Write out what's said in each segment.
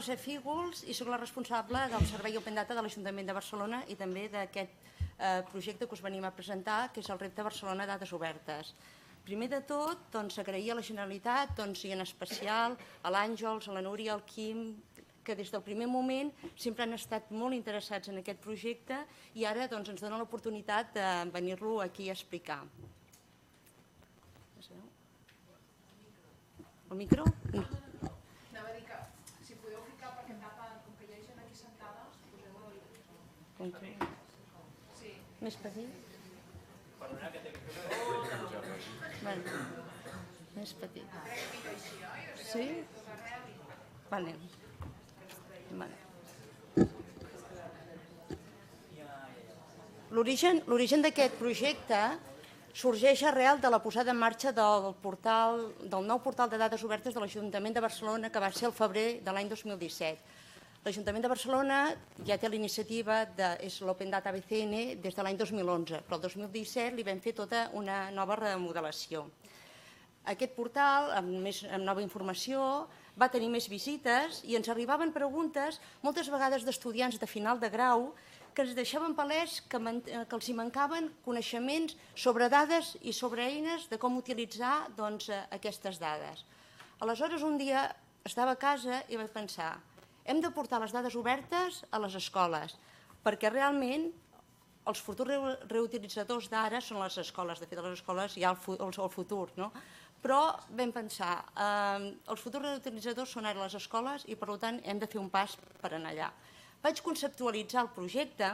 Mercè Fígols i soc la responsable del Servei Open Data de l'Ajuntament de Barcelona i també d'aquest projecte que us venim a presentar, que és el repte Barcelona Dades Obertes. Primer de tot, agrair a la Generalitat i en especial a l'Àngels, a la Núria, al Quim, que des del primer moment sempre han estat molt interessats en aquest projecte i ara ens donen l'oportunitat de venir-lo aquí a explicar. El micro? Anava a dir que si podeu ficar perquè tapen, com que hi ha gent aquí sentades, poseu-ho al micro. Sí. Més petit? Perdona que té que Bueno, més petit. Crec que millor així, oi? Sí? Vale. L'origen d'aquest projecte sorgeix arrel de la posada en marxa del nou portal de dades obertes de l'Ajuntament de Barcelona, que va ser el febrer de l'any 2017. L'Ajuntament de Barcelona ja té la iniciativa és l'Open Data BCN des de l'any 2011, però el 2017 li vam fer tota una nova remodelació. Aquest portal, amb nova informació, va tenir més visites i ens arribaven preguntes, moltes vegades d'estudiants de final de grau, que ens deixaven palès que els hi mancaven coneixements sobre dades i sobre eines de com utilitzar aquestes dades. Aleshores, un dia estava a casa i vaig pensar, hem de portar les dades obertes a les escoles, perquè realment els futurs reutilitzadors d'ara són les escoles. De fet, a les escoles hi ha el futur, no? Però vam pensar, els futurs reutilitzadors són ara les escoles i per tant hem de fer un pas per anar allà. Vaig conceptualitzar el projecte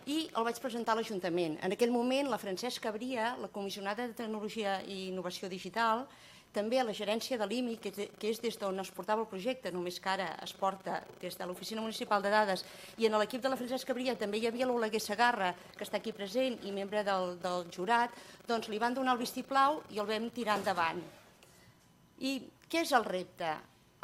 i el vaig presentar a l'Ajuntament. En aquell moment la Francesca Bria, la comissionada de Tecnologia i Innovació Digital, també a la gerència de l'IMI, que és des d'on es portava el projecte, només que ara es porta des de l'Oficina Municipal de Dades, i en l'equip de la Francesca Bria també hi havia l'Oleguer Segarra, que està aquí present i membre del jurat, doncs li van donar el vistiplau i el vam tirar endavant. I què és el repte?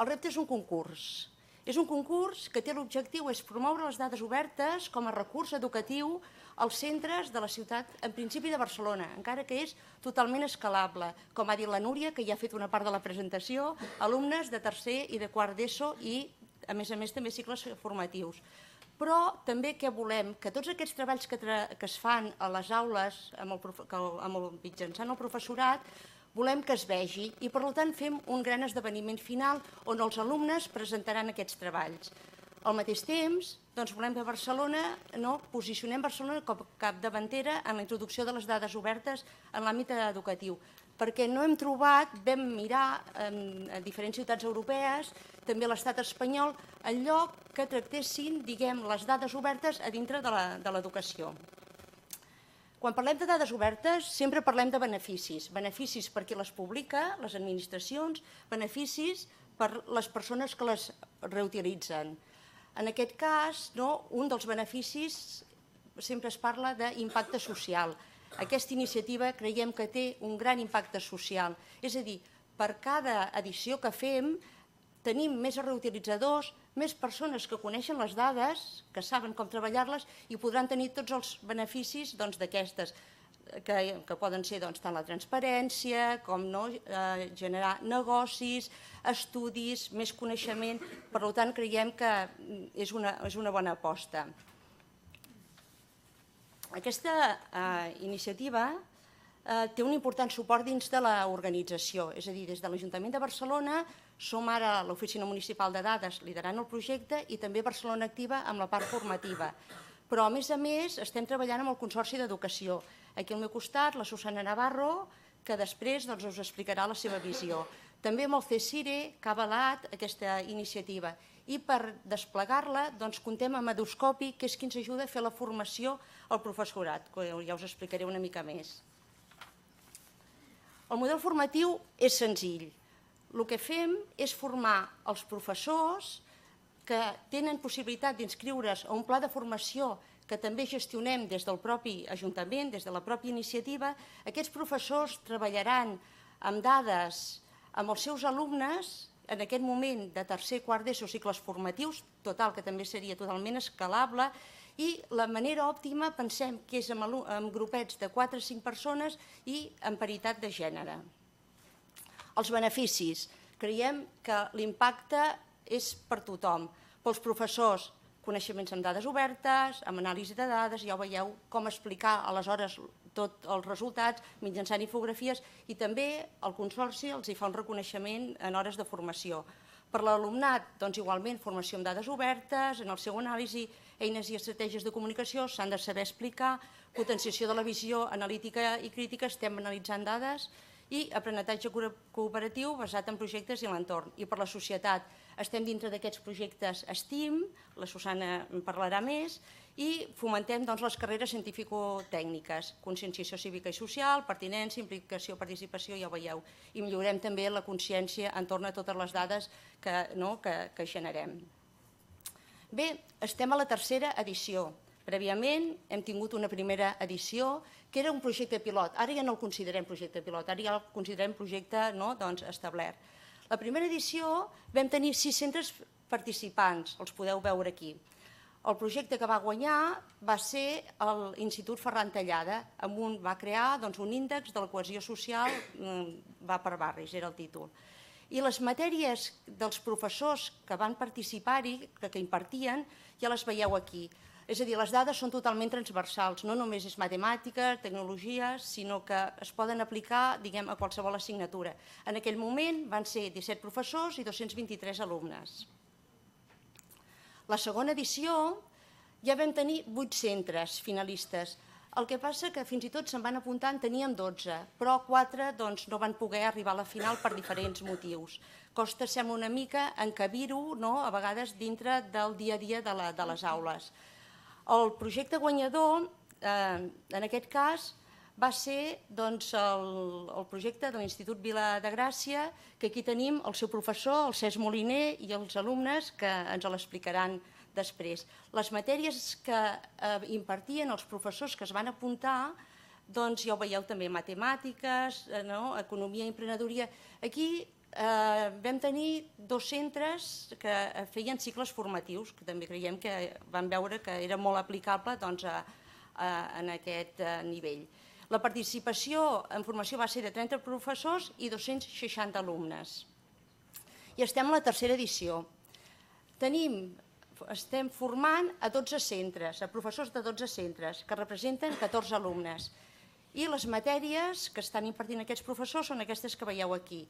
El repte és un concurs. És un concurs que té l'objectiu és promoure les dades obertes com a recurs educatiu als centres de la ciutat, en principi de Barcelona, encara que és totalment escalable. Com ha dit la Núria, que ja ha fet una part de la presentació, alumnes de tercer i de quart d'ESO i, a més, també cicles formatius. Però també què volem? Que tots aquests treballs que es fan a les aules mitjançant el professorat volem que es vegi i, per tant, fem un gran esdeveniment final on els alumnes presentaran aquests treballs. Al mateix temps, volem que posicionem Barcelona com a capdavantera en la introducció de les dades obertes en l'àmbit educatiu, perquè no hem trobat, vam mirar a diferents ciutats europees, també a l'estat espanyol, el lloc que tractessin, diguem, les dades obertes a dintre de l'educació. Quan parlem de dades obertes, sempre parlem de beneficis. Beneficis per qui les publica, les administracions, beneficis per les persones que les reutilitzen. En aquest cas, un dels beneficis sempre es parla d'impacte social. Aquesta iniciativa creiem que té un gran impacte social. És a dir, per cada edició que fem, tenim més reutilitzadors, més persones que coneixen les dades, que saben com treballar-les i podran tenir tots els beneficis d'aquestes, que poden ser tant la transparència, com generar negocis, estudis, més coneixement. Per tant, creiem que és una bona aposta. Aquesta iniciativa té un important suport dins de l'organització, és a dir, des de l'Ajuntament de Barcelona som ara l'Oficina Municipal de Dades liderant el projecte i també Barcelona Activa amb la part formativa. Però, a més, estem treballant amb el Consorci d'Educació. Aquí al meu costat, la Susana Navarro, que després us explicarà la seva visió. També amb el CSIRE, que ha avalat aquesta iniciativa. I per desplegar-la, comptem amb Eduscopi, que és qui ens ajuda a fer la formació al professorat, que ja us explicaré una mica més. El model formatiu és senzill. El que fem és formar els professors que tenen possibilitat d'inscriure's a un pla de formació que també gestionem des del propi Ajuntament, des de la pròpia iniciativa. Aquests professors treballaran amb dades amb els seus alumnes, en aquest moment de tercer i quart d'ESO, cicles formatius, total, que també seria totalment escalable, i la manera òptima pensem que és amb grupets de 4 o 5 persones i en paritat de gènere. Els beneficis. Creiem que l'impacte és per tothom. Pels professors, coneixements amb dades obertes, amb anàlisi de dades, ja ho veieu com explicar aleshores tots els resultats mitjançant infografies, i també el Consorci els hi fa un reconeixement en hores de formació. Per l'alumnat, doncs igualment, formació amb dades obertes, en el seu anàlisi, eines i estratègies de comunicació, s'han de saber explicar, potenciació de la visió analítica i crítica, estem analitzant dades, i aprenentatge cooperatiu basat en projectes i l'entorn. I per la societat, estem dintre d'aquests projectes STEAM, la Susana en parlarà més, i fomentem les carreres científico-tècniques, conscienciació cívica i social, pertinència, implicació, participació, ja ho veieu. I millorem també la consciència entorn a totes les dades que generem. Bé, estem a la tercera edició. Prèviament hem tingut una primera edició que era un projecte pilot. Ara ja no el considerem projecte pilot, ara ja el considerem projecte establert. La primera edició vam tenir 6 centres participants, els podeu veure aquí. El projecte que va guanyar va ser l'Institut Ferran Tallada, va crear un índex de la cohesió social, va per barris, era el títol. I les matèries dels professors que van participar-hi, que impartien, ja les veieu aquí. És a dir, les dades són totalment transversals, no només és matemàtica, tecnologia, sinó que es poden aplicar a qualsevol assignatura. En aquell moment van ser 17 professors i 223 alumnes. La segona edició ja vam tenir 8 centres finalistes. El que passa que fins i tot se'n van apuntar, en teníem 12, però 4 no van poder arribar a la final per diferents motius. Costa, sembla una mica, encabir-ho a vegades dintre del dia a dia de les aules. El projecte guanyador, en aquest cas, va ser el projecte de l'Institut Vila de Gràcia, que aquí tenim el seu professor, el Cesc Moliner, i els alumnes que ens l'explicaran després. Les matèries que impartien els professors que es van apuntar, ja ho veieu també, matemàtiques, economia i emprenedoria. Aquí vam tenir 2 centres que feien cicles formatius, que també creiem que van veure que era molt aplicable en aquest nivell. La participació en formació va ser de 30 professors i 260 alumnes. I estem a la tercera edició. Estem formant a 12 centres, a professors de 12 centres, que representen 14 alumnes. I les matèries que estan impartint aquests professors són aquestes que veieu aquí.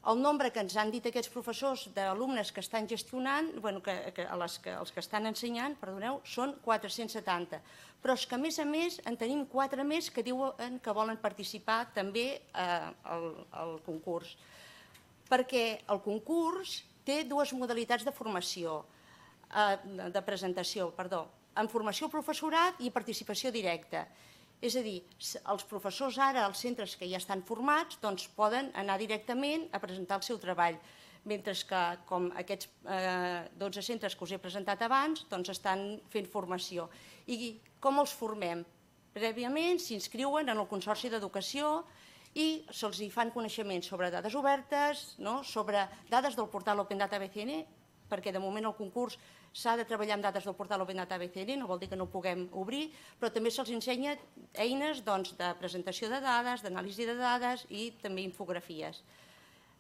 El nombre que ens han dit aquests professors d'alumnes que estan gestionant, els que estan ensenyant, perdoneu, són 470. Però és que, a més, en tenim 4 més que diuen que volen participar també al concurs. Perquè el concurs té 2 modalitats de formació, de presentació, en formació al professorat i participació directa. És a dir, els professors ara, als centres que ja estan formats, poden anar directament a presentar el seu treball, mentre que, com aquests 12 centres que us he presentat abans, estan fent formació. I com els formem? Prèviament s'inscriuen en el Consorci d'Educació i se'ls fan coneixements sobre dades obertes, sobre dades del portal Open Data BCN, perquè de moment el concurs s'ha de treballar amb dades del portal Open Data BCN, no vol dir que no ho puguem obrir, però també se'ls ensenya eines de presentació de dades, d'anàlisi de dades i també infografies.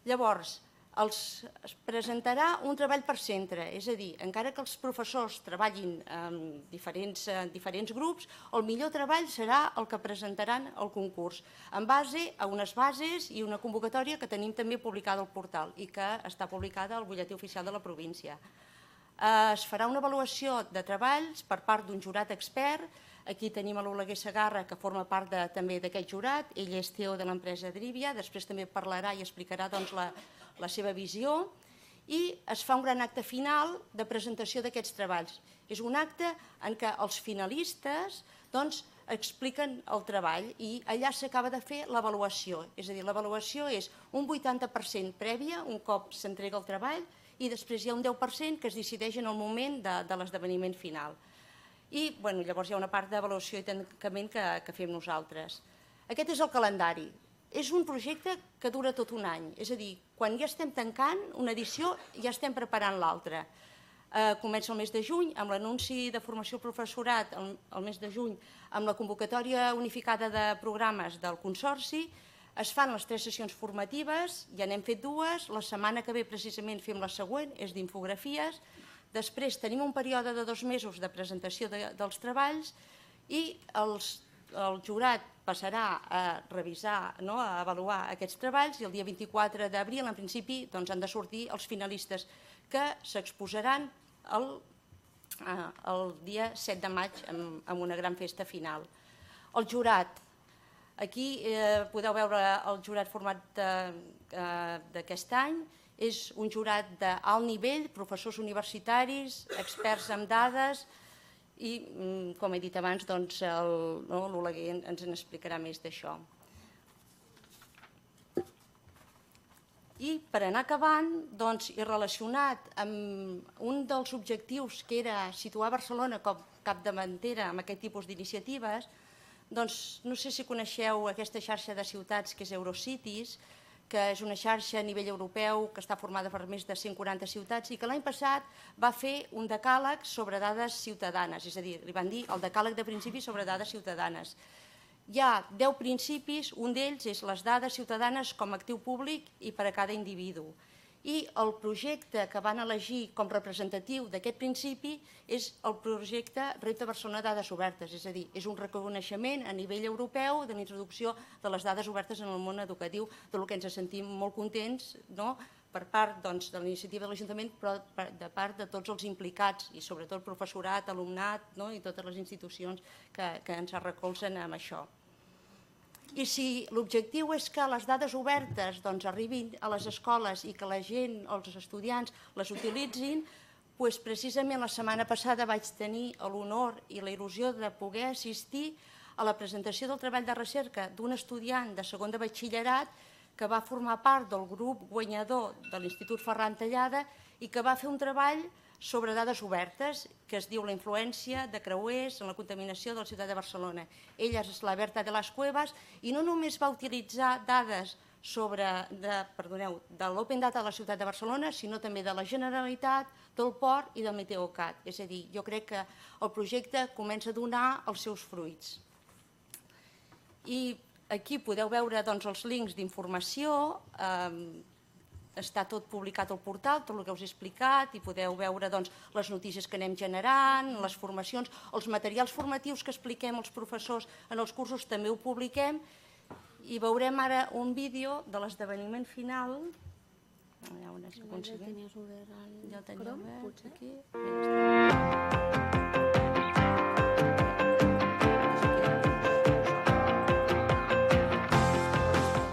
Llavors, es presentarà un treball per centre, és a dir, encara que els professors treballin en diferents grups, el millor treball serà el que presentaran al concurs, en base a unes bases i una convocatòria que tenim també publicada al portal i que està publicada al butlletí oficial de la província. Es farà una avaluació de treballs per part d'un jurat expert. Aquí tenim l'Oleguer Segarra, que forma part també d'aquest jurat. Ell és CEO de l'empresa Drivia, després també parlarà i explicarà la seva visió. I es fa un gran acte final de presentació d'aquests treballs. És un acte en què els finalistes expliquen el treball i allà s'acaba de fer l'avaluació. És a dir, l'avaluació és un 80% prèvia, un cop s'entrega el treball, i després hi ha un 10% que es decideix en el moment de l'esdeveniment final. I llavors hi ha una part d'avaluació i tancament que fem nosaltres. Aquest és el calendari. És un projecte que dura tot un any, és a dir, quan ja estem tancant una edició ja estem preparant l'altra. Comença el mes de juny amb l'anunci de formació professorat, el mes de juny amb la convocatòria unificada de programes del Consorci. Es fan les 3 sessions formatives, ja n'hem fet 2, la setmana que ve precisament fem la següent, és d'infografies, després tenim un període de 2 mesos de presentació dels treballs i el jurat passarà a revisar, a avaluar aquests treballs i el dia 24 d'abril, en principi, han de sortir els finalistes que s'exposaran el dia 7 de maig amb una gran festa final. El jurat. Aquí podeu veure el jurat format d'aquest any. És un jurat d'alt nivell, professors universitaris, experts en dades i, com he dit abans, l'Oleguer ens n'explicarà més d'això. I per anar acabant, i relacionat amb un dels objectius que era situar Barcelona com capdavantera amb aquest tipus d'iniciatives, no sé si coneixeu aquesta xarxa de ciutats que és Eurocities, que és una xarxa a nivell europeu que està formada per més de 140 ciutats i que l'any passat va fer un decàleg sobre dades ciutadanes, és a dir, li van dir el decàleg de principis sobre dades ciutadanes. Hi ha 10 principis, un d'ells és les dades ciutadanes com a actiu públic i per a cada individu. I el projecte que van elegir com representatiu d'aquest principi és el projecte Repte Barcelona Dades Obertes, és a dir, és un reconeixement a nivell europeu de la introducció de les dades obertes en el món educatiu, del que ens sentim molt contents per part de l'iniciativa de l'Ajuntament, però de part de tots els implicats i sobretot professorat, alumnat i totes les institucions que ens recolzen amb això. I si l'objectiu és que les dades obertes arribin a les escoles i que la gent, els estudiants, les utilitzin, precisament la setmana passada vaig tenir l'honor i la il·lusió de poder assistir a la presentació del treball de recerca d'un estudiant de segon de batxillerat que va formar part del grup guanyador de l'Institut Ferran Tallada i que va fer un treball sobre dades obertes, que es diu la influència de creuers en la contaminació de la ciutat de Barcelona. Ella és la Berta de las Cuevas i no només va utilitzar dades de l'Open Data de la ciutat de Barcelona, sinó també de la Generalitat, del Port i del Meteocat. És a dir, jo crec que el projecte comença a donar els seus fruits. I aquí podeu veure els links d'informació. Està tot publicat al portal, tot el que us he explicat, i podeu veure les notícies que anem generant, les formacions, els materials formatius que expliquem als professors en els cursos també ho publiquem, i veurem ara un vídeo de l'esdeveniment final. Ja tenies obert el Chrome, potser?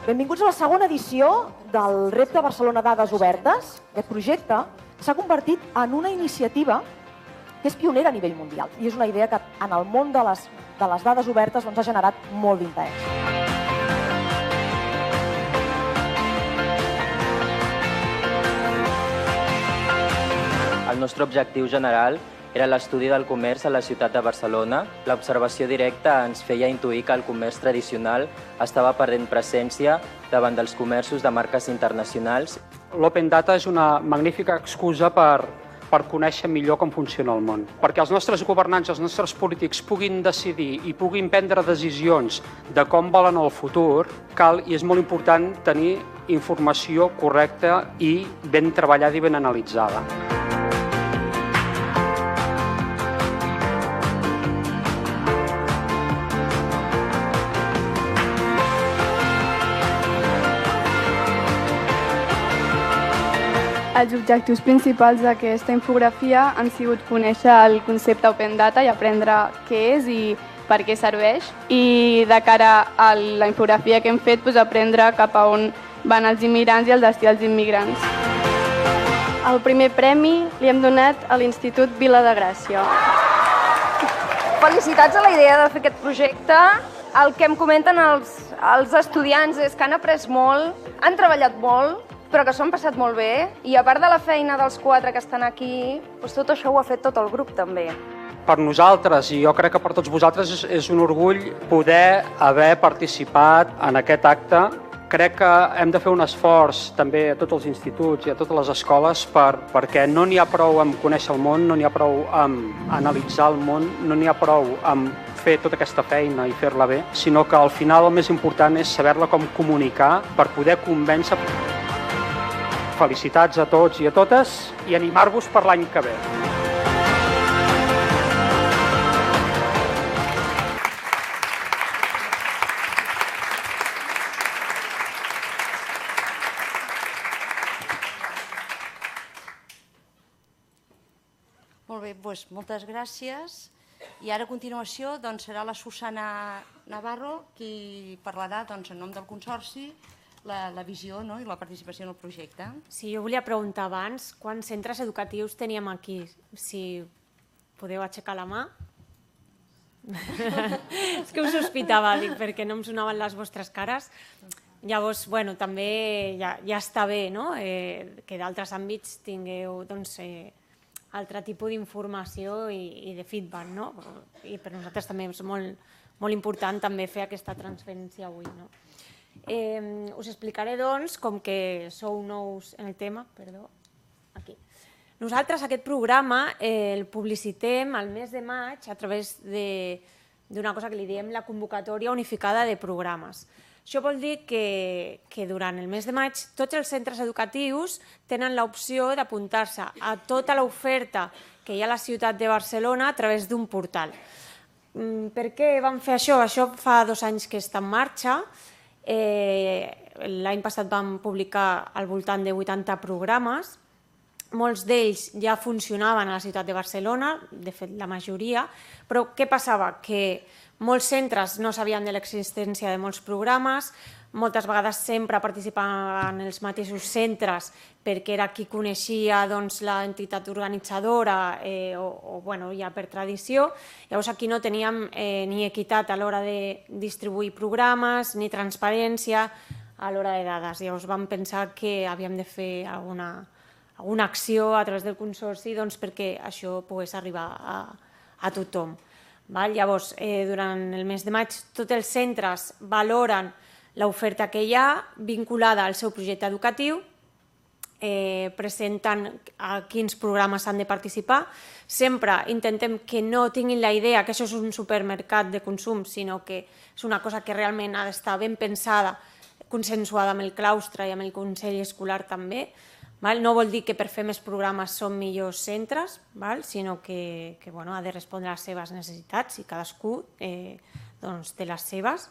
Benvinguts a la segona edició del Repte Barcelona Dades Obertes. Aquest projecte s'ha convertit en una iniciativa que és pionera a nivell mundial i és una idea que en el món de les dades obertes ha generat molt d'interès. El nostre objectiu general era l'estudi del comerç a la ciutat de Barcelona. L'observació directa ens feia intuir que el comerç tradicional estava perdent presència davant dels comerços de marques internacionals. L'Open Data és una magnífica excusa per conèixer millor com funciona el món. Perquè els nostres governants, els nostres polítics puguin decidir i puguin prendre decisions de com volen el futur, cal i és molt important tenir informació correcta i ben treballada i ben analitzada. Els objectius principals d'aquesta infografia han sigut conèixer el concepte Open Data i aprendre què és i per què serveix. I de cara a la infografia que hem fet, aprendre cap a on van els immigrants i el destí dels immigrants. El primer premi li hem donat a l'Institut Vila de Gràcia. Felicitats a la idea de fer aquest projecte. El que em comenten els estudiants és que han après molt, han treballat molt, però que s'ho han passat molt bé, i a part de la feina dels 4 que estan aquí, tot això ho ha fet tot el grup també. Per nosaltres, i jo crec que per tots vosaltres, és un orgull poder haver participat en aquest acte. Crec que hem de fer un esforç també a tots els instituts i a totes les escoles perquè no n'hi ha prou amb conèixer el món, no n'hi ha prou amb analitzar el món, no n'hi ha prou amb fer tota aquesta feina i fer-la bé, sinó que al final el més important és saber-la com comunicar per poder convèncer. Felicitats a tots i a totes i animar-vos per l'any que ve. Molt bé, doncs moltes gràcies. I ara a continuació serà la Susana Navarro qui parlarà en nom del Consorci la visió i la participació en el projecte. Sí, jo volia preguntar abans quants centres educatius teníem aquí. Si podeu aixecar la mà. És que ho sospitava, perquè no em sonaven les vostres cares. Llavors, també ja està bé que d'altres àmbits tingueu altre tipus d'informació i de feedback. I per nosaltres també és molt important també fer aquesta transferència avui. Us explicaré, com que sou nous en el tema, aquí. Nosaltres aquest programa el publicitem al mes de maig a través d'una cosa que li diem la convocatòria unificada de programes. Això vol dir que durant el mes de maig tots els centres educatius tenen l'opció d'apuntar-se a tota l'oferta que hi ha a la ciutat de Barcelona a través d'un portal. Per què vam fer això? Això fa 2 anys que està en marxa. L'any passat vam publicar al voltant de 80 programes. Molts d'ells ja funcionaven a la ciutat de Barcelona, de fet la majoria, però què passava? Que molts centres no sabien de l'existència de molts programes, moltes vegades sempre participaven els mateixos centres perquè era qui coneixia l'entitat organitzadora o ja per tradició. Llavors aquí no teníem ni equitat a l'hora de distribuir programes ni transparència a l'hora de dades. Llavors vam pensar que havíem de fer alguna acció a través del Consorci perquè això pogués arribar a tothom. Llavors, durant el mes de maig, tots els centres valoren l'oferta que hi ha vinculada al seu projecte educatiu, presenten a quins programes han de participar. Sempre intentem que no tinguin la idea que això és un supermercat de consum, sinó que és una cosa que realment ha d'estar ben pensada, consensuada amb el claustre i amb el Consell Escolar també. No vol dir que per fer més programes són millors centres, sinó que ha de respondre a les seves necessitats i cadascú té les seves.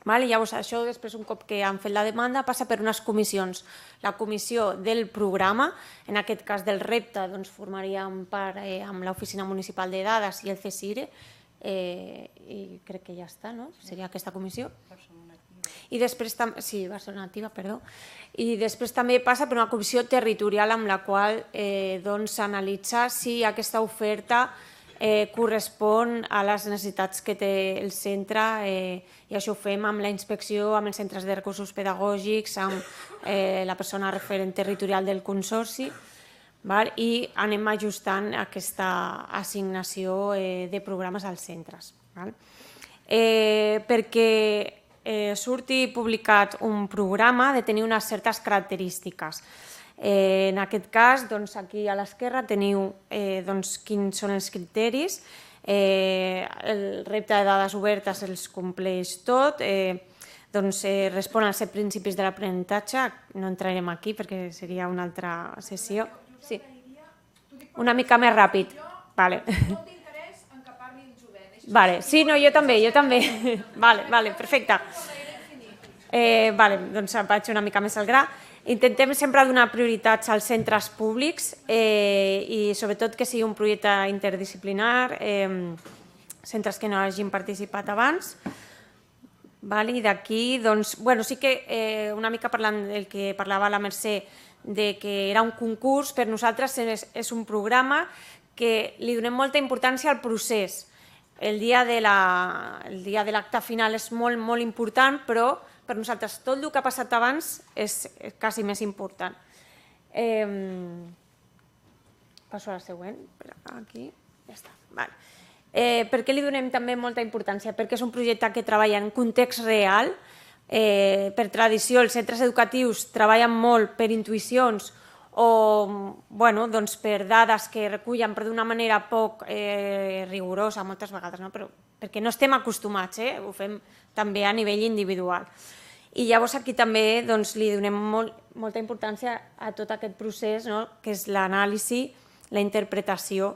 Llavors, això després, un cop que han fet la demanda, passa per unes comissions. La comissió del programa, en aquest cas del repte, formaríem part amb l'Oficina Municipal de Dades i el CSIRE, i crec que ja està, no? Seria aquesta comissió. I després també passa per una comissió territorial amb la qual s'analitza si aquesta oferta correspon a les necessitats que té el centre, i això ho fem amb la inspecció, amb els centres de recursos pedagògics, amb la persona referent territorial del Consorci, i anem ajustant aquesta assignació de programes als centres. Perquè surti publicat un programa ha de tenir unes certes característiques. En aquest cas, aquí a l'esquerra teniu quins són els criteris. El repte de dades obertes els compleix tot, respon als 7 principis de l'aprenentatge. No entrarem aquí perquè seria una altra sessió. Una mica més ràpid. No t'interès en que parli el jovent. Sí, no, jo també. Perfecte. Doncs vaig una mica més al gra. Intentem sempre donar prioritats als centres públics i sobretot que sigui un projecte interdisciplinar, centres que no hagin participat abans. I d'aquí, sí que una mica parlant del que parlava la Mercè, que era un concurs, per nosaltres és un programa que li donem molta importància al procés. El dia de l'acte final és molt important, però per nosaltres tot el que ha passat abans és quasi més important. Passo a la següent. Aquí, ja està. Per què li donem també molta importància? Perquè és un projecte que treballa en context real. Per tradició, els centres educatius treballen molt per intuïcions o per dades que recullen però d'una manera poc rigorosa moltes vegades, però perquè no estem acostumats, ho fem també a nivell individual. I llavors aquí també li donem molta importància a tot aquest procés, que és l'anàlisi, la interpretació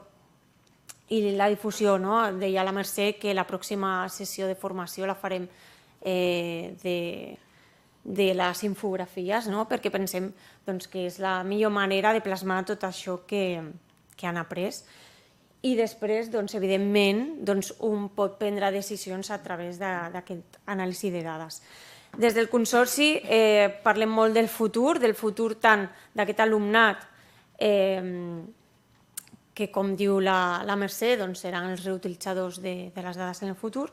i la difusió. Deia la Mercè que la pròxima sessió de formació la farem de les infografies, perquè pensem que és la millor manera de plasmar tot això que han après. I després, evidentment, un pot prendre decisions a través d'aquest anàlisi de dades. Des del Consorci parlem molt del futur tant d'aquest alumnat que, com diu la Mercè, seran els reutilitzadors de les dades en el futur,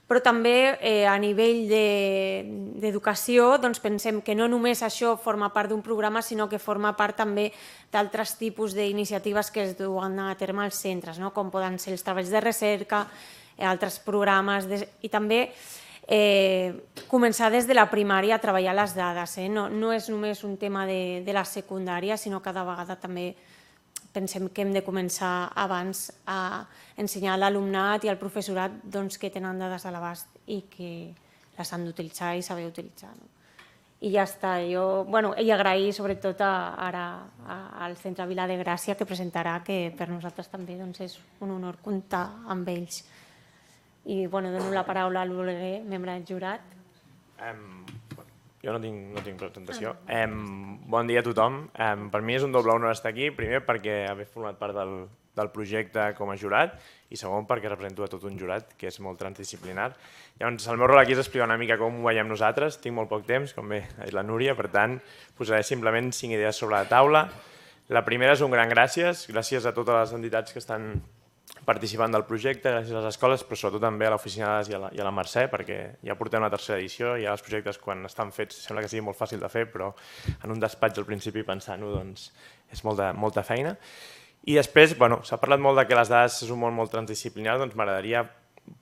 però també a nivell d'educació pensem que no només això forma part d'un programa, sinó que forma part també d'altres tipus d'iniciatives que es duen a terme als centres, com poden ser els treballs de recerca, altres programes, i també començar des de la primària a treballar les dades. No és només un tema de la secundària, sinó cada vegada també pensem que hem de començar abans a ensenyar a l'alumnat i al professorat que tenen dades a l'abast i que les han d'utilitzar i saber utilitzar. I ja està. I agrair sobretot ara al Centre Vila de Gràcia que presentarà, que per nosaltres també és un honor comptar amb ells. I dono la paraula a l'Oleguer, membre del jurat. Jo no tinc presentació. Bon dia a tothom. Per mi és un doble honor estar aquí, primer perquè haver format part del projecte com a jurat i segon perquè represento a tot un jurat que és molt transdisciplinar. Llavors, el meu rol aquí és explicar una mica com ho veiem nosaltres. Tinc molt poc temps, com bé ha dit la Núria, per tant, posaré simplement 5 idees sobre la taula. La primera és un gran gràcies. Gràcies a totes les entitats que estan participant del projecte, gràcies a les escoles, però sobretot també a l'Oficina de Dades i a la Mercè, perquè ja portem una tercera edició i ja els projectes quan estan fets sembla que sigui molt fàcil de fer, però en un despatx al principi pensant-ho és molta feina. I després, s'ha parlat molt que les dades és un món molt transdisciplinar, doncs m'agradaria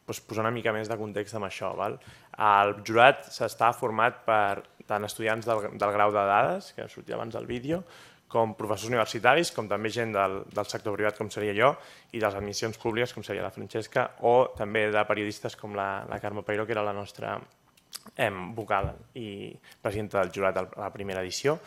posar una mica més de context amb això. El jurat s'està format per tant estudiants del grau de dades, que sortia abans del vídeo, com professors universitaris, com també gent del sector privat, com seria jo, i de les admissions públiques, com seria la Francesca, o també de periodistes com la Carme Peiró, que era la nostra vocal i presidenta del jurat a la primera edició.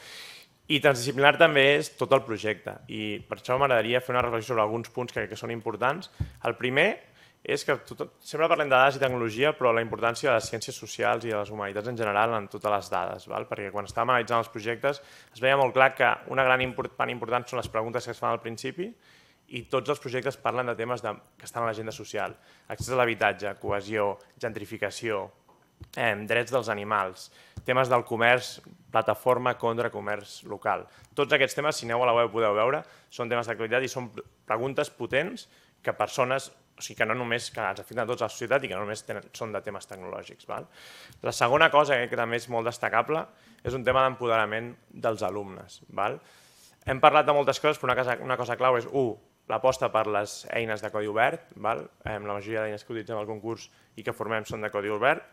I transdisciplinar també és tot el projecte, i per això m'agradaria fer una reflexió sobre alguns punts que crec que són importants. El primer és que sempre parlem de dades i tecnologia, però la importància de les ciències socials i de les humanitats en general en totes les dades, perquè quan estàvem analitzant els projectes es veia molt clar que una gran part important són les preguntes que es fan al principi i tots els projectes parlen de temes que estan a l'agenda social, accés a l'habitatge, cohesió, gentrificació, drets dels animals, temes del comerç, plataforma contra comerç local. Tots aquests temes, si aneu a la web podeu veure, són temes d'actualitat i són preguntes potents que persones, o sigui que no només que ens afecten a tots a la societat i que no només són de temes tecnològics. La segona cosa que també és molt destacable és un tema d'empoderament dels alumnes. Hem parlat de moltes coses, però una cosa clau és, l'aposta per les eines de codi obert, la majoria d'eines que utilitzem al concurs i que formem són de codi obert,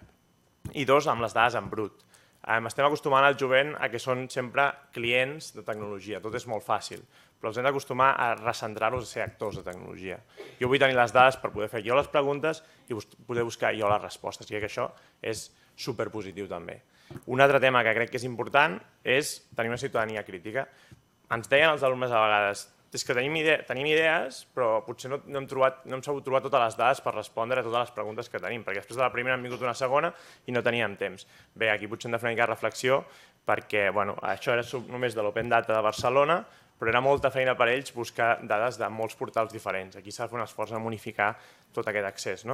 i dos, amb les dades en brut. Estem acostumant al jovent a que són sempre clients de tecnologia, tot és molt fàcil, però els hem d'acostumar a recentrar-los a ser actors de tecnologia. Jo vull tenir les dades per poder fer jo les preguntes i poder buscar jo les respostes, i crec que això és superpositiu també. Un altre tema que crec que és important és tenir una ciutadania crítica. Ens deien els alumnes a vegades, és que tenim idees, però potser no hem sabut trobar totes les dades per respondre a totes les preguntes que tenim, perquè després de la primera hem vingut una segona i no teníem temps. Bé, aquí potser hem de fer una mica de reflexió, perquè això era només de l'Open Data de Barcelona, però era molta feina per ells buscar dades de molts portals diferents. Aquí s'ha de fer un esforç a unificar tot aquest accés.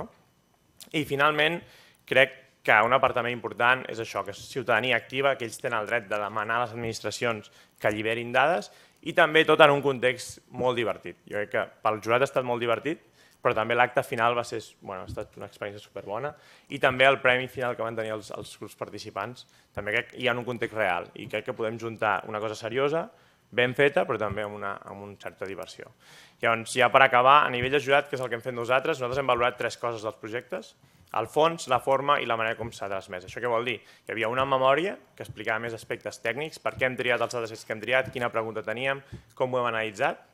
I finalment, crec que un apartament important és això, que és ciutadania activa, que ells tenen el dret de demanar a les administracions que alliberin dades, i també tot en un context molt divertit. Jo crec que pel jurat ha estat molt divertit, però també l'acte final ha estat una experiència superbona, i també el premi final que van tenir els grups participants també crec que hi ha un context real, i crec que podem juntar una cosa seriosa, ben feta, però també amb una certa diversió. Llavors, ja per acabar, a nivell de jurat, que és el que hem fet nosaltres hem valorat 3 coses dels projectes: el fons, la forma i la manera com s'ha transmès. Això què vol dir? Hi havia una memòria que explicava més aspectes tècnics, per què hem triat els datasets que hem triat, quina pregunta teníem, com ho hem analitzat,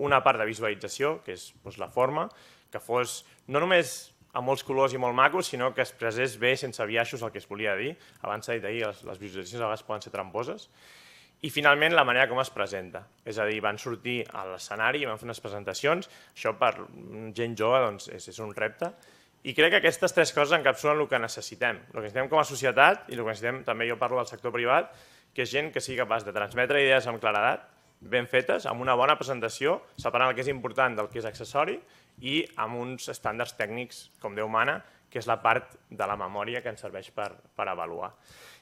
una part de visualització, que és la forma, que fos no només amb molts colors i molt macos, sinó que expressés bé, sense biaixos, el que es volia dir. Abans s'ha dit ahir, les visualitzacions a vegades poden ser tramposes. I finalment la manera com es presenta, és a dir, van sortir a l'escenari i van fer unes presentacions, això per gent jove és un repte, i crec que aquestes 3 coses encapsulen el que necessitem com a societat i el que necessitem, també jo parlo del sector privat, que és gent que sigui capaç de transmetre idees amb claredat, ben fetes, amb una bona presentació, separant el que és important del que és accessori i amb uns estàndards tècnics, com Déu mana, que és la part de la memòria que ens serveix per avaluar.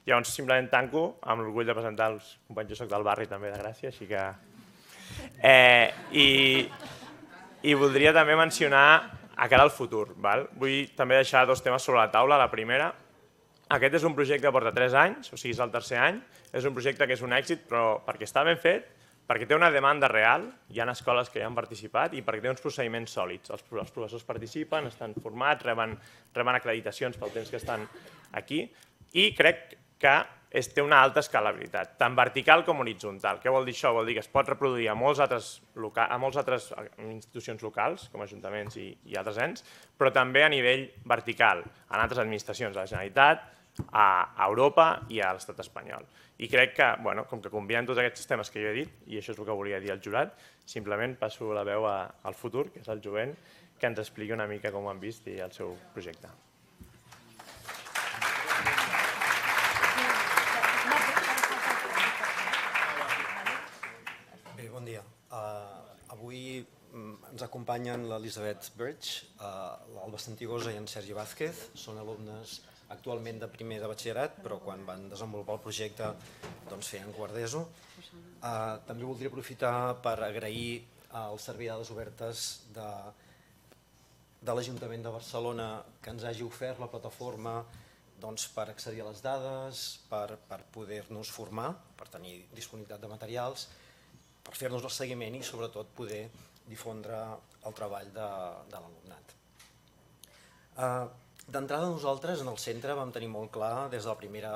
Llavors, simplement tanco amb l'orgull de presentar els companys, jo soc del barri també de Gràcia, així que... I voldria també mencionar a cara al futur. Vull també deixar 2 temes sobre la taula. La primera, aquest és un projecte que porta 3 anys, o sigui, és el 3è any, és un projecte que és un èxit, però perquè està ben fet, perquè té una demanda real, hi ha escoles que hi han participat i perquè té uns procediments sòlids. Els professors participen, estan formats, reben acreditacions pel temps que estan aquí i crec que té una alta escalabilitat, tant vertical com horitzontal. Què vol dir això? Vol dir que es pot reproduir a moltes altres institucions locals, com ajuntaments i altres ens, però també a nivell vertical, en altres administracions de la Generalitat, a Europa i a l'estat espanyol. I crec que, com que combinen tots aquests temes que jo he dit, i això és el que volia dir al jurat, simplement passo la veu al futur, que és el jovent, que ens expliqui una mica com ho han vist i el seu projecte. Bé, bon dia. Avui ens acompanyen l'Elisabeth Birch, l'Alba Santigosa i en Sergi Vázquez. Són alumnes actualment de primer de batxillerat, però quan van desenvolupar el projecte feien quart d'ESO. També voldria aprofitar per agrair al Servei de Dades Obertes de l'Ajuntament de Barcelona que ens hagi ofert la plataforma per accedir a les dades, per poder-nos formar, per tenir disponibilitat de materials, per fer-nos el seguiment i sobretot poder difondre el treball de l'alumnat. D'entrada nosaltres en el centre vam tenir molt clar des de la primera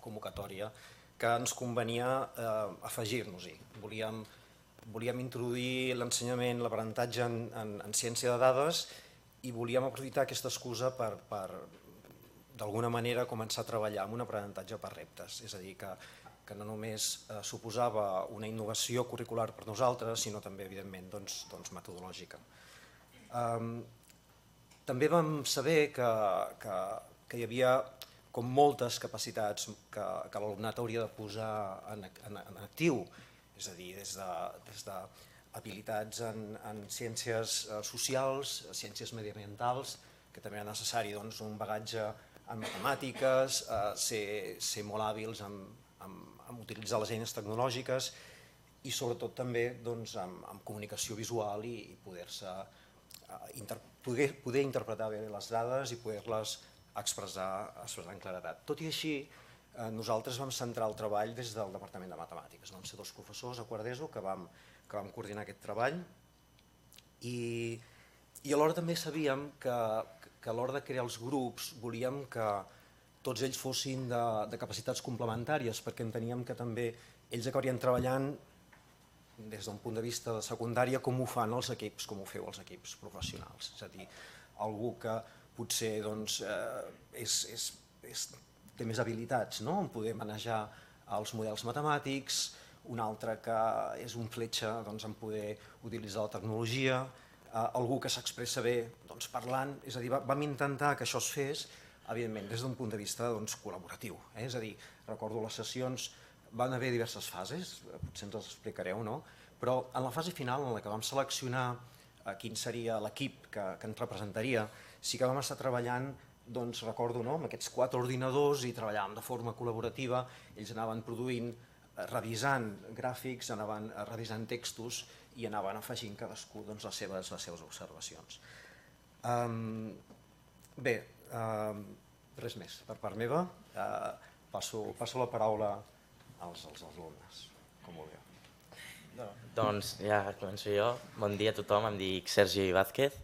convocatòria que ens convenia afegir-nos-hi. Volíem introduir l'ensenyament, l'aprenentatge en ciència de dades i volíem aprofitar aquesta excusa per d'alguna manera començar a treballar amb un aprenentatge per reptes. És a dir, que no només suposava una innovació curricular per nosaltres, sinó també, evidentment, metodològica. També vam saber que hi havia com moltes capacitats que l'alumnat hauria de posar en actiu, és a dir, des d'habilitats en ciències socials, ciències mediambientals, que també era necessari un bagatge en matemàtiques, ser molt hàbils en utilitzar les eines tecnològiques i sobretot també en comunicació visual i poder interpretar bé les dades i poder-les expressar en claredat. Tot i així, nosaltres vam centrar el treball des del Departament de Matemàtiques. Vam ser 2 professors a quart d'ESO que vam coordinar aquest treball i alhora també sabíem que a l'hora de crear els grups volíem que tots ells fossin de capacitats complementàries perquè enteníem que també ells acabarien treballant des d'un punt de vista de secundària com ho fan els equips, com ho feu els equips professionals. És a dir, algú que potser té més habilitats en poder manejar els models matemàtics, un altre que és un fletxa en poder utilitzar la tecnologia, algú que s'expressa bé parlant, és a dir, vam intentar que això es fes, evidentment, des d'un punt de vista col·laboratiu. És a dir, recordo les sessions, van haver diverses fases, potser ens les explicareu, però en la fase final en la que vam seleccionar quin seria l'equip que ens representaria, sí que vam estar treballant, recordo, amb aquests 4 ordinadors i treballàvem de forma col·laborativa, ells anaven produint, revisant gràfics, anaven revisant textos i anaven afegint cadascú les seves observacions. Bé, res més per part meva, passo la paraula als alumnes. com vulgueu. Doncs ja començo jo. Bon dia a tothom, em dic Sergi Vázquez.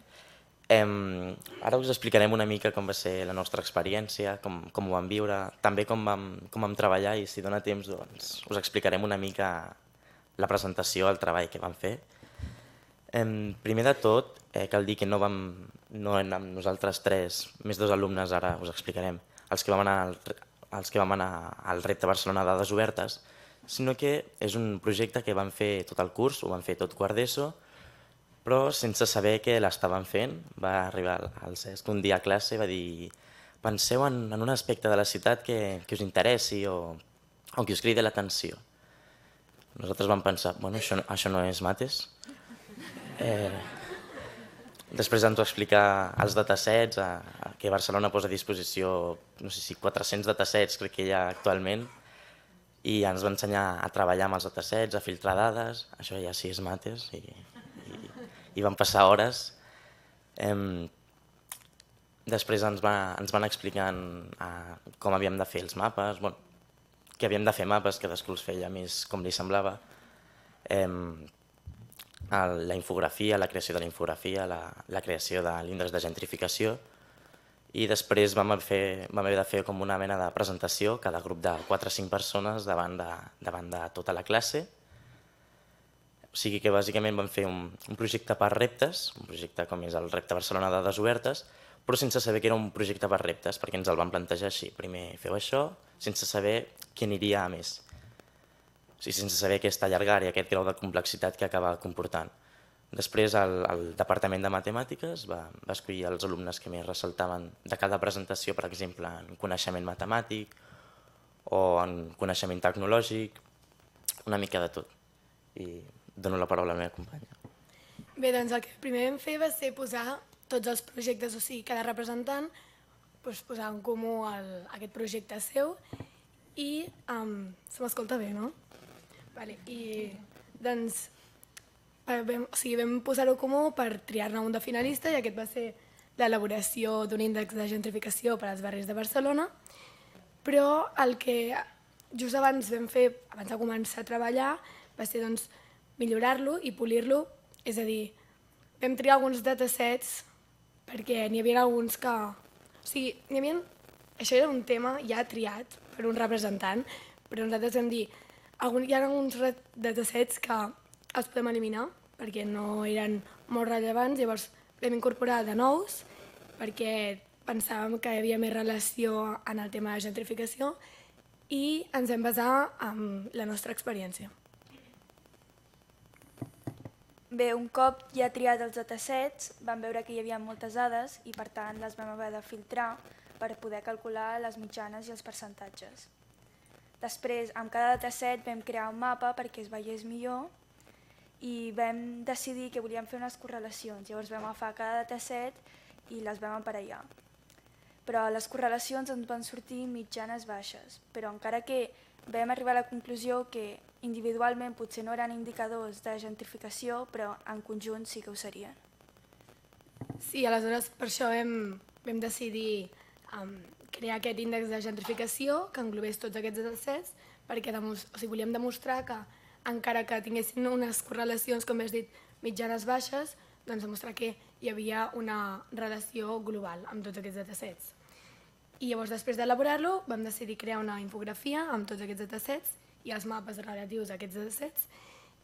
Ara us explicarem una mica com va ser la nostra experiència, com ho vam viure, també com vam treballar i si dona temps doncs, us explicarem una mica la presentació, el treball que vam fer. Primer de tot, cal dir que no érem nosaltres tres, més dos alumnes, ara us explicarem, els que vam anar al repte Barcelona Dades Obertes, sinó que és un projecte que vam fer tot el curs, ho vam fer tot quart d'ESO, però sense saber que l'estàvem fent. Va arribar el Cesc un dia a classe i va dir penseu en un aspecte de la ciutat que us interessi o que us cridi l'atenció. Nosaltres vam pensar, bueno, això no és mates. Després ens va explicar els datasets, que Barcelona posa a disposició, no sé si 400 datasets crec que hi ha actualment, i ens va ensenyar a treballar amb els datasets, a filtrar dades, això ja sí és mates, i van passar hores. Després ens van explicant com havíem de fer els mapes, que havíem de fer mapes, cadascú els feia més com li semblava, la infografia, la creació de la infografia, la creació de l'índex de gentrificació, i després vam haver de fer com una mena de presentació, cada grup de 4 o 5 persones davant de tota la classe. O sigui que bàsicament vam fer un projecte per reptes, un projecte com és el repte Barcelona Dades Obertes, però sense saber que era un projecte per reptes, perquè ens el vam plantejar així. Primer feu això, sense saber què aniria a més. O sigui, sense saber aquesta llargària, aquest grau de complexitat que acaba comportant. Després el Departament de Matemàtiques va escollir els alumnes que més ressaltaven de cada presentació, per exemple, en coneixement matemàtic o en coneixement tecnològic, una mica de tot. I dono la paraula a la meva companya. Bé, doncs el que primer vam fer va ser posar tots els projectes, o sigui, cada representant posar en comú aquest projecte seu i se m'escolta bé, no? I doncs vam posar-ho comú per triar-ne un de finalista i aquest va ser l'elaboració d'un índex de gentrificació per als barris de Barcelona, però el que just abans vam fer, abans de començar a treballar, va ser millorar-lo i polir-lo, és a dir, vam triar alguns datasets perquè n'hi havia alguns que... O sigui, això era un tema ja triat per un representant, però nosaltres vam dir hi ha alguns datasets que els podem eliminar perquè no eren molt rellevants, llavors vam incorporar de nous perquè pensàvem que hi havia més relació en el tema de gentrificació i ens vam basar en la nostra experiència. Bé, un cop ja triat els datasets, vam veure que hi havia moltes dades i per tant les vam haver de filtrar per poder calcular les mitjanes i els percentatges. Després, amb cada dataset vam crear un mapa perquè es veiés millor i vam decidir que volíem fer unes correlacions. Llavors vam agafar cada dataset i les vam emparellar. Però les correlacions ens van sortir mitjanes baixes, però encara que vam arribar a la conclusió que individualment potser no eren indicadors de gentrificació, però en conjunt sí que ho serien. Sí, aleshores per això vam decidir crear aquest índex de gentrificació que englobés tots aquests datasets perquè volíem demostrar que encara que tinguessin unes correlacions, com has dit, mitjanes baixes, doncs demostrar que hi havia una relació global amb tots aquests datasets. I llavors, després d'elaborar-lo, vam decidir crear una infografia amb tots aquests datasets i els mapes relatius a aquests datasets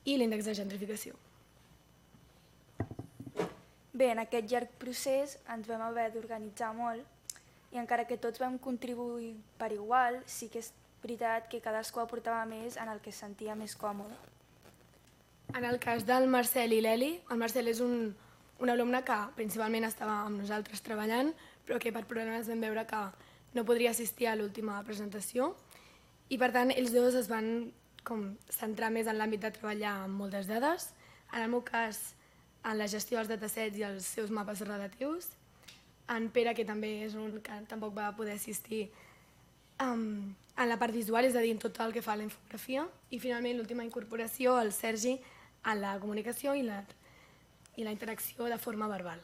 i l'índex de gentrificació. Bé, en aquest llarg procés ens vam haver d'organitzar molt i encara que tots vam contribuir per igual, sí que és veritat que cadascú aportava més en el que es sentia més còmode. En el cas del Marcel i l'Eli, el Marcel és un alumne que principalment estava amb nosaltres treballant, però que per problemes vam veure que no podria assistir a l'última presentació i per tant ells dos es van centrar més en l'àmbit de treballar amb moltes dades, en el meu cas en la gestió dels datasets i els seus mapes relatius, en Pere, que també és un que tampoc va poder assistir en la part visual, és a dir, en tot el que fa la infografia, i finalment l'última incorporació, el Sergi, en la comunicació i la interacció de forma verbal.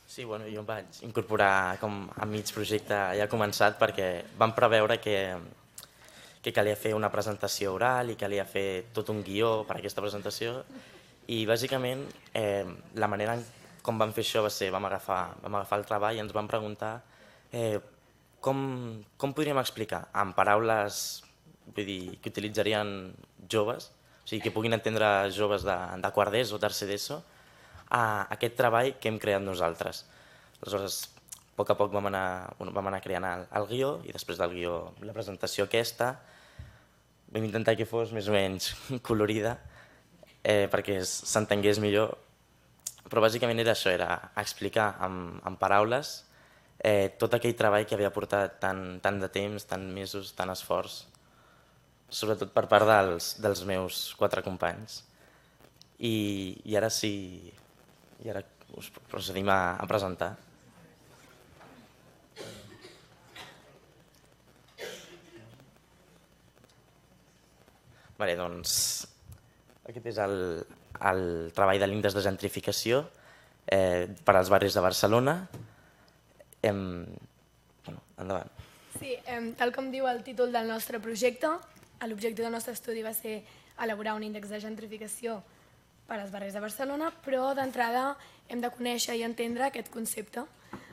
Sí, jo em vaig incorporar com a mig projecte ja començat perquè vam preveure que que calia fer una presentació oral i calia fer tot un guió per a aquesta presentació. I bàsicament la manera com vam fer això va ser, vam agafar el treball i ens vam preguntar com podríem explicar amb paraules que utilitzarien joves, o sigui, que puguin entendre joves de quart d'ESO o tercer d'ESO, aquest treball que hem creat nosaltres. Aleshores, a poc vam anar creant el guió i després del guió la presentació aquesta. Vam intentar que fos més o menys colorida perquè s'entengués millor, però bàsicament era això, era explicar amb paraules tot aquell treball que havia portat tant de temps, tant mesos, tant esforç, sobretot per part dels meus 4 companys. I ara sí, ara us procedim a presentar. Doncs aquest és el treball de l'índex de gentrificació per als barris de Barcelona. Endavant. Sí, tal com diu el títol del nostre projecte, l'objectiu del nostre estudi va ser elaborar un índex de gentrificació per als barris de Barcelona, però d'entrada hem de conèixer i entendre aquest concepte,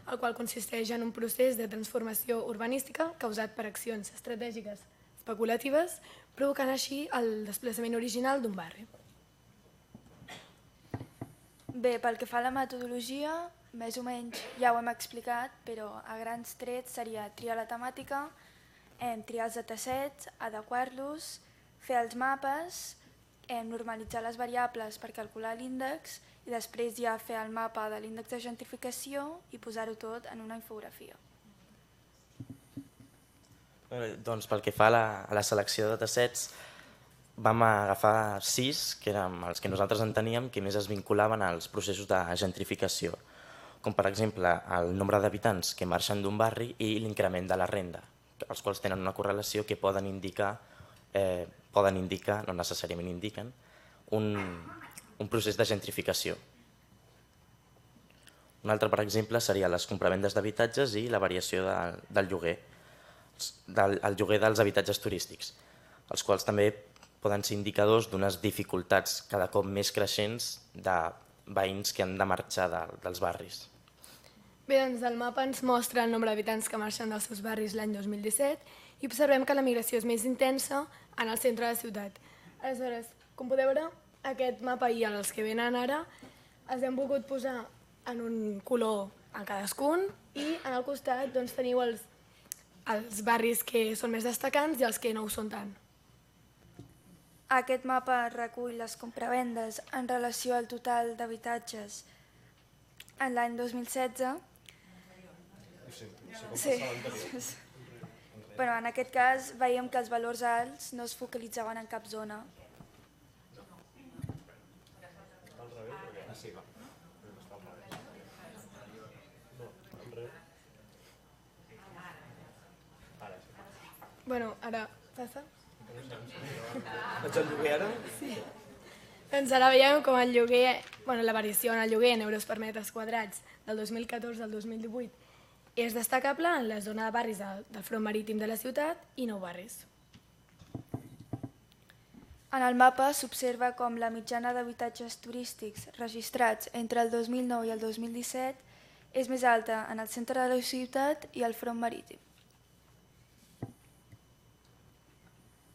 el qual consisteix en un procés de transformació urbanística causat per accions estratègiques especulatives, provocant així el desplaçament original d'un barri. Bé, pel que fa a la metodologia, més o menys ja ho hem explicat, però a grans trets seria triar la temàtica, triar els datasets, adequar-los, fer els mapes, normalitzar les variables per calcular l'índex i després ja fer el mapa de l'índex de gentrificació i posar-ho tot en una infografia. Doncs pel que fa a la selecció de datasets, vam agafar 6, que eren els que nosaltres enteníem que més es vinculaven als processos de gentrificació, com per exemple el nombre d'habitants que marxen d'un barri i l'increment de la renda, els quals tenen una correlació que poden indicar, no necessàriament indiquen, un procés de gentrificació. Un altre, per exemple, seria les compravendes d'habitatges i la variació del lloguer, el lloguer dels habitatges turístics, els quals també poden ser indicadors d'unes dificultats cada cop més creixents de veïns que han de marxar dels barris. Bé, doncs el mapa ens mostra el nombre d'habitants que marxen dels seus barris l'any 2017 i observem que la migració és més intensa en el centre de la ciutat. Aleshores, com podeu veure, aquest mapa i els que venen ara els hem volgut posar en un color en cadascun i en el costat doncs, teniu els barris que són més destacants i els que no ho són tant. Aquest mapa recull les compravendes en relació al total d'habitatges en l'any 2016. Sí. Però en aquest cas veiem que els valors alts no es focalitzaven en cap zona. Bueno, ara passa. Ets el lloguer ara? Sí. Doncs ara veiem com el lloguer, la variació en el lloguer en euros per metres quadrats del 2014 al 2018 és destacable en la zona de barris del front marítim de la ciutat i nou barris. En el mapa s'observa com la mitjana d'habitatges turístics registrats entre el 2009 i el 2017 és més alta en el centre de la ciutat i al front marítim.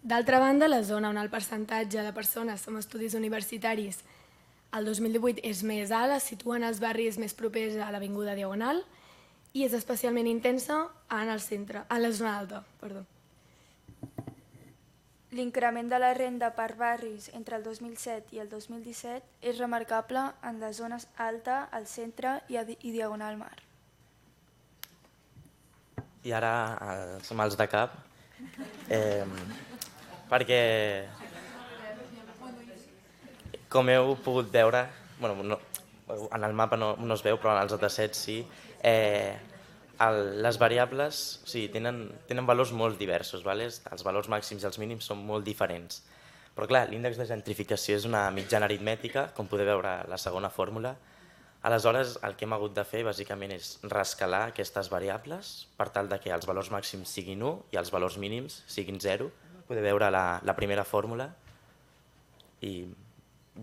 D'altra banda, la zona on el percentatge de persones amb estudis universitaris el 2018 és més alt, es situen els barris més propers a l'Avinguda Diagonal i és especialment intensa en el centre, en la zona alta. L'increment de la renda per barris entre el 2007 i el 2017 és remarcable en les zones alta, al centre i Diagonal Mar. I ara som els de cap, perquè, com heu pogut veure, en el mapa no es veu, però en els datasets sí, les variables tenen valors molt diversos, els valors màxims i els mínims són molt diferents. Però clar, l'índex de gentrificació és una mitjana aritmètica, com podeu veure a la segona fórmula. Aleshores, el que hem hagut de fer bàsicament és reescalar aquestes variables per tal que els valors màxims siguin 1 i els valors mínims siguin 0. poder veure la primera fórmula i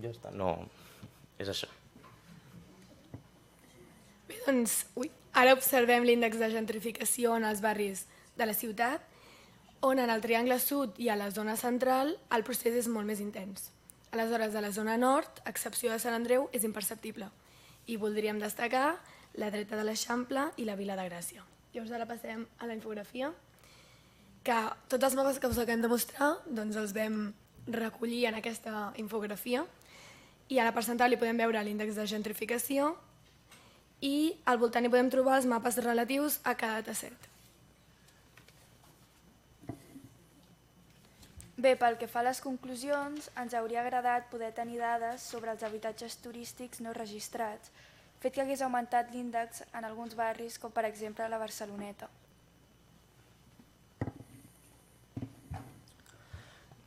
ja està, no, és això. Bé, doncs, ara observem l'índex de gentrificació en els barris de la ciutat, on en el Triangle Sud i a la zona central el procés és molt més intens. Aleshores, a la zona nord, a excepció de Sant Andreu, és imperceptible. I voldríem destacar la dreta de l'Eixample i la Vila de Gràcia. Llavors ara passem a la infografia, que tots els mapes que us acabem de mostrar doncs els vam recollir en aquesta infografia i a la part central hi podem veure l'índex de gentrificació i al voltant hi podem trobar els mapes relatius a cada dataset. Bé, pel que fa a les conclusions, ens hauria agradat poder tenir dades sobre els habitatges turístics no registrats, fet que hagués augmentat l'índex en alguns barris, com per exemple la Barceloneta.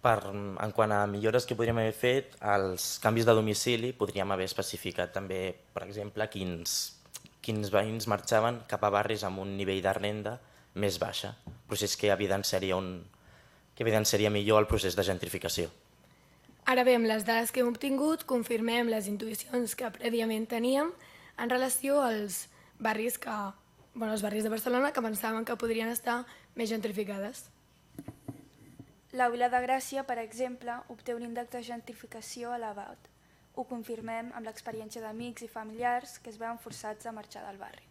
En quant a millores que podríem haver fet, els canvis de domicili podríem haver especificat també, per exemple, quins veïns marxaven cap a barris amb un nivell de renda més baixa, procés que evidenciaria millor el procés de gentrificació. Ara bé, amb les dades que hem obtingut, confirmem les intuïcions que prèviament teníem en relació als barris de Barcelona que pensaven que podrien estar més gentrificades. La Vila de Gràcia, per exemple, obté un índex de gentrificació elevat. Ho confirmem amb l'experiència d'amics i familiars que es veuen forçats a marxar del barri.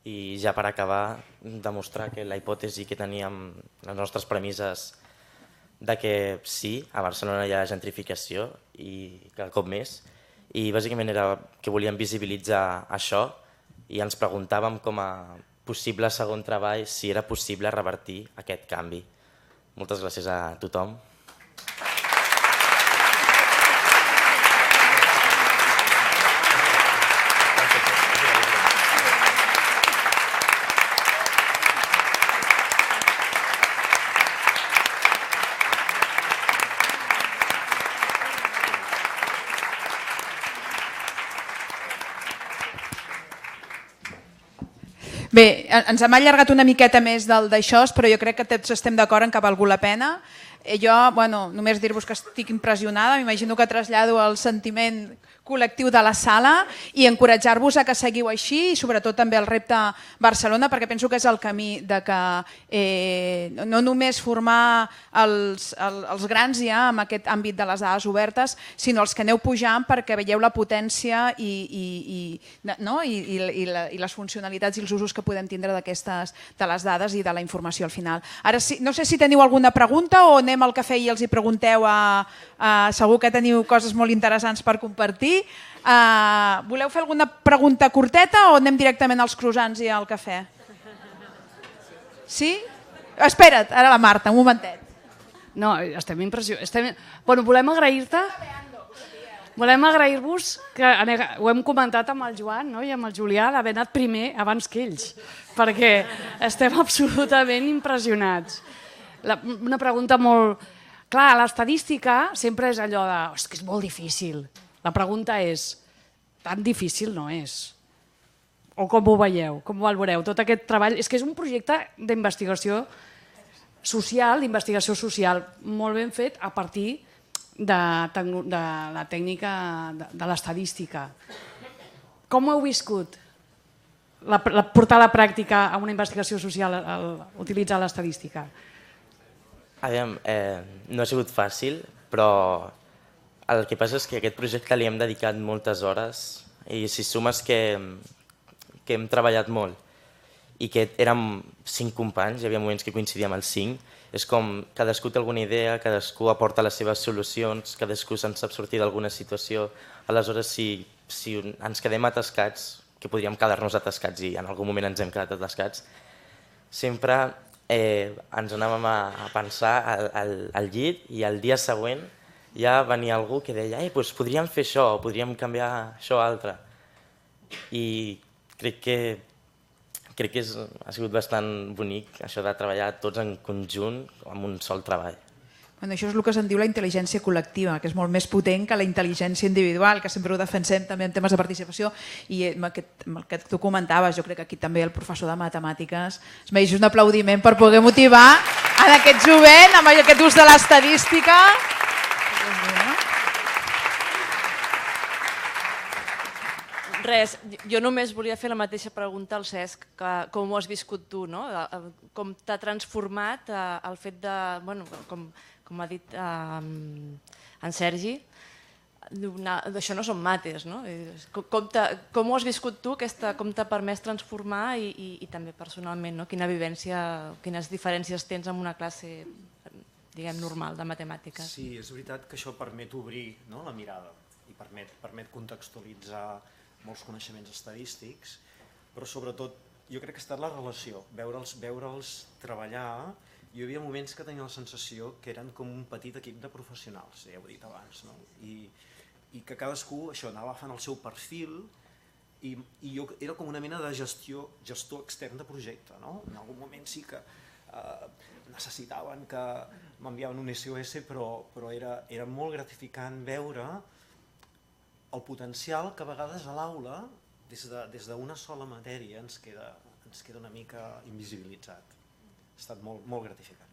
I ja per acabar, demostrar que la hipòtesi que teníem, les nostres premisses de que sí, a Barcelona hi ha gentrificació i cada cop més, i bàsicament era que volíem visibilitzar això i ens preguntàvem com a possible segon treball si era possible revertir aquest canvi. Moltes gràcies a tothom. Bé, ens hem allargat una miqueta més d'això, però jo crec que tots estem d'acord en que ha valgut la pena. Jo, només dir-vos que estic impressionada, m'imagino que trasllado el sentiment col·lectiu de la sala i encoratjar-vos a que seguiu així i sobretot també el repte Barcelona, perquè penso que és el camí de que no només formar els grans ja en aquest àmbit de les dades obertes, sinó els que aneu pujant perquè veieu la potència i les funcionalitats i els usos que podem tindre de les dades i de la informació al final. Ara, no sé si teniu alguna pregunta o anem al cafè i els hi pregunteu, segur que teniu coses molt interessants per compartir. Voleu fer alguna pregunta curteta o anem directament als croissants i al cafè? Sí? Espera't, ara la Marta, un momentet. No, estem impressionats. Volem agrair-te... Volem agrair-vos, que ho hem comentat amb el Joan i amb el Julià, d'haver anat primer abans que ells, perquè estem absolutament impressionats. Una pregunta molt... Clar, l'estadística sempre és allò de... que és molt difícil. La pregunta és, tan difícil no és. O com ho veieu, com ho valoreu? Tot aquest treball... És que és un projecte d'investigació social, molt ben fet a partir de la tècnica de l'estadística. Com ho heu viscut? Portar a la pràctica a una investigació social, utilitzar l'estadística? No ha sigut fàcil, però el que passa és que a aquest projecte li hem dedicat moltes hores i si sumes que hem treballat molt i que érem 5 companys, hi havia moments que coincidíem els 5, és com cadascú té alguna idea, cadascú aporta les seves solucions, cadascú se'n sap sortir d'alguna situació. Aleshores, si ens quedem atascats, que podríem quedar-nos atascats i en algun moment ens hem quedat atascats, sempre ens anàvem a pensar al llit i el dia següent ja venia algú que deia podríem fer això, podríem canviar això o altre. I crec que ha sigut bastant bonic això de treballar tots en conjunt amb un sol treball. Això és el que se'n diu la intel·ligència col·lectiva, que és molt més potent que la intel·ligència individual, que sempre ho defensem també en temes de participació, i el que tu comentaves, jo crec que aquí també el professor de matemàtiques es mereix un aplaudiment per poder motivar en aquest jovent, amb aquest ús de l'estadística. Res, jo només volia fer la mateixa pregunta al Cesc, com ho has viscut tu, no? Com t'ha transformat el fet de, bueno, com ha dit en Sergi, això no són mates, no? Com ho has viscut tu, com t'ha permès transformar i també personalment, no? Quina vivència, quines diferències tens en una classe, diguem, normal de matemàtiques? Sí, és veritat que això permet obrir la mirada i permet contextualitzar molts coneixements estadístics, però sobretot jo crec que ha estat la relació, veure'ls treballar. Jo hi havia moments que tenia la sensació que eren com un petit equip de professionals, ja ho he dit abans, no? I que cadascú anava fent el seu perfil i jo era com una mena de gestor extern de projecte, no? En algun moment sí que necessitaven que m'enviaven un SOS, però era molt gratificant veure el potencial que a vegades a l'aula, des d'una sola matèria, ens queda una mica invisibilitzat. Ha estat molt gratificant.